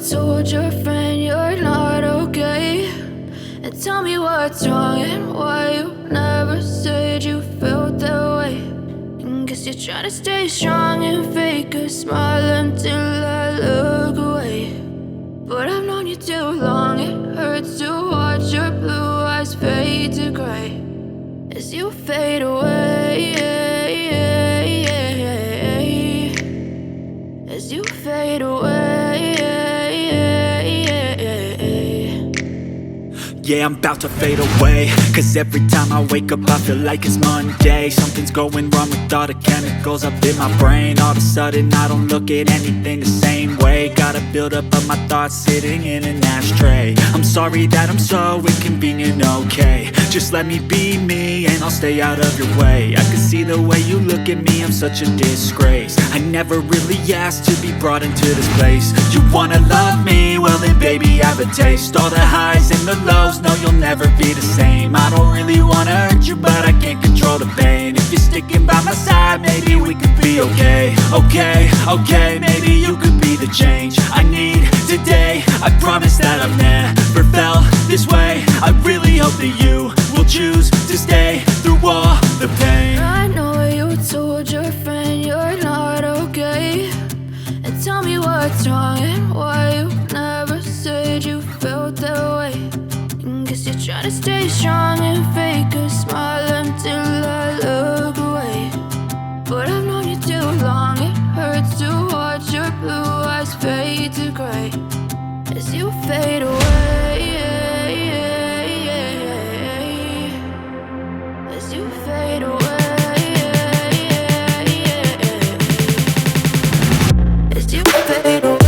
told your friend you're not okay, and tell me what's wrong and why you never said you felt that way. And guess you're trying to stay strong and fake a smile until I look away. But I've known you too long, it hurts to watch your blue eyes fade to gray as you fade away, as you fade away. Yeah, I'm about to fade away, cause every time I wake up I feel like it's Monday. Something's going wrong with all the chemicals up in my brain. All of a sudden I don't look at anything the same way. Got a buildup of my thoughts sitting in an ashtray. I'm sorry that I'm so inconvenient, okay. Just let me be me and I'll stay out of your way. I can see the way you look at me, I'm such a disgrace. I never really asked to be brought into this place. You wanna love me? Well then baby I have a taste. All the highs and the lows, no you'll never be the same. I don't really wanna hurt you but I can't control the pain. If you're sticking by my side maybe we could be okay. Okay, maybe you could be the change I need today. I promise that I've never felt this way. I really hope that you will choose to stay through all the pain. I know you told your friend you're not okay, and tell me what's wrong and why you never said you felt that way. And guess you're trying to stay strong and fake a smile until I look away. But I've known you too long, it hurts to watch your blue eyes fade to gray as you fade away, as you fade away, as you fade away.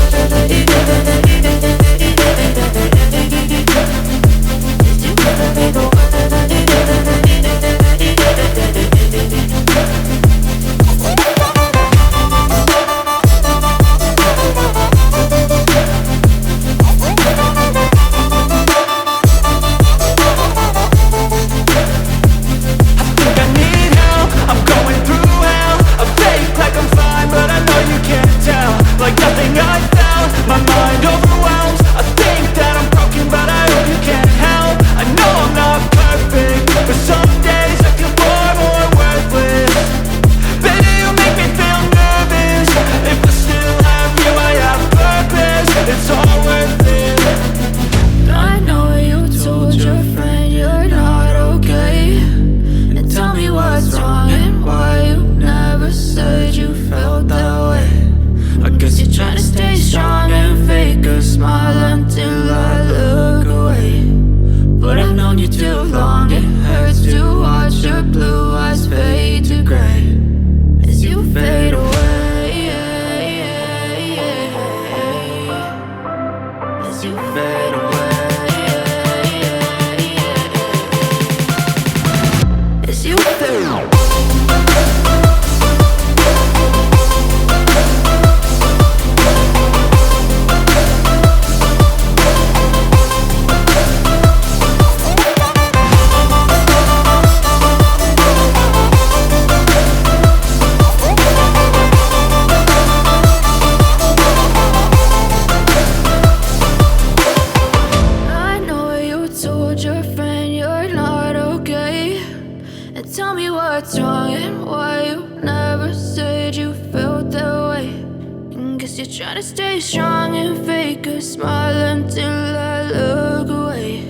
Try to stay strong and fake a smile until I look away.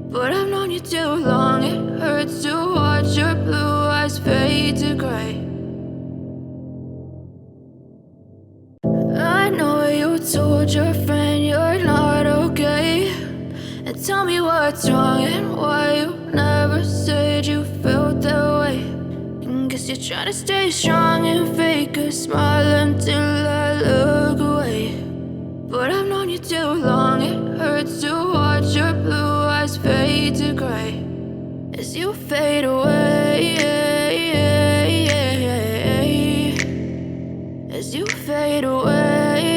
But I've known you too long, it hurts to watch your blue eyes fade to gray. I know you told your friend you're not okay, and tell me what's wrong and why you never said you felt that way. And guess you're trying to stay strong and fake a smile until I look away. But I've known you too long, it hurts to watch your blue eyes fade to gray as you fade away, as you fade away.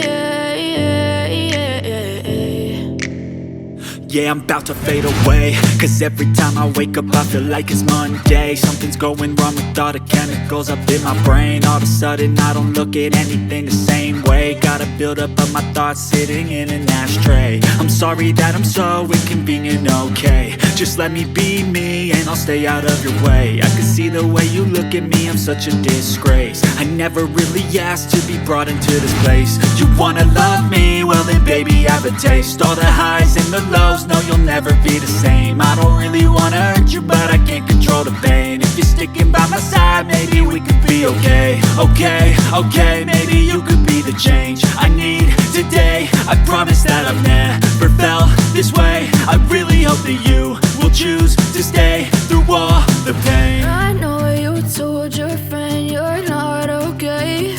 Yeah, I'm about to fade away, cause every time I wake up I feel like it's Monday. Something's going wrong with all the chemicals up in my brain. All of a sudden I don't look at anything the same way. Got a buildup of my thoughts sitting in an ashtray. I'm sorry that I'm so inconvenient, okay. Just let me be me and I'll stay out of your way. I can see the way you look at me, I'm such a disgrace. I never really asked to be brought into this place. You wanna love me? Well then baby, have a taste. All the highs and the lows, no, you'll never be the same. I don't really wanna hurt you, but I can't control the pain. If you're sticking by my side, maybe we could be okay. Okay, maybe you could be the change I need today. I promise that I've never felt this way. I really hope that you will choose to stay through all the pain. I know you told your friend you're not okay,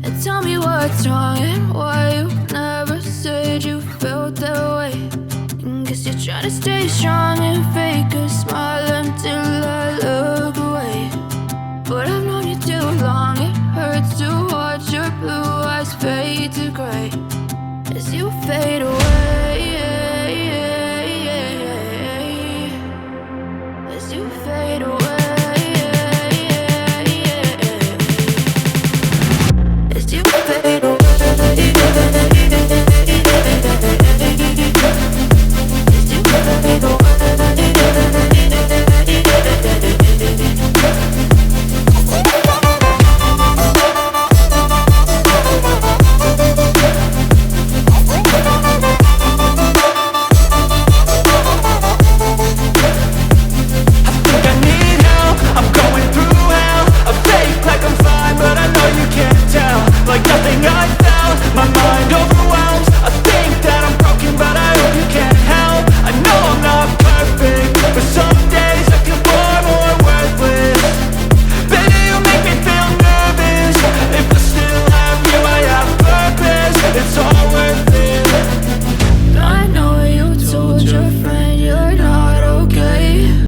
and tell me what's wrong and why you never said you felt that way. Guess you're trying to stay strong and fake a smile.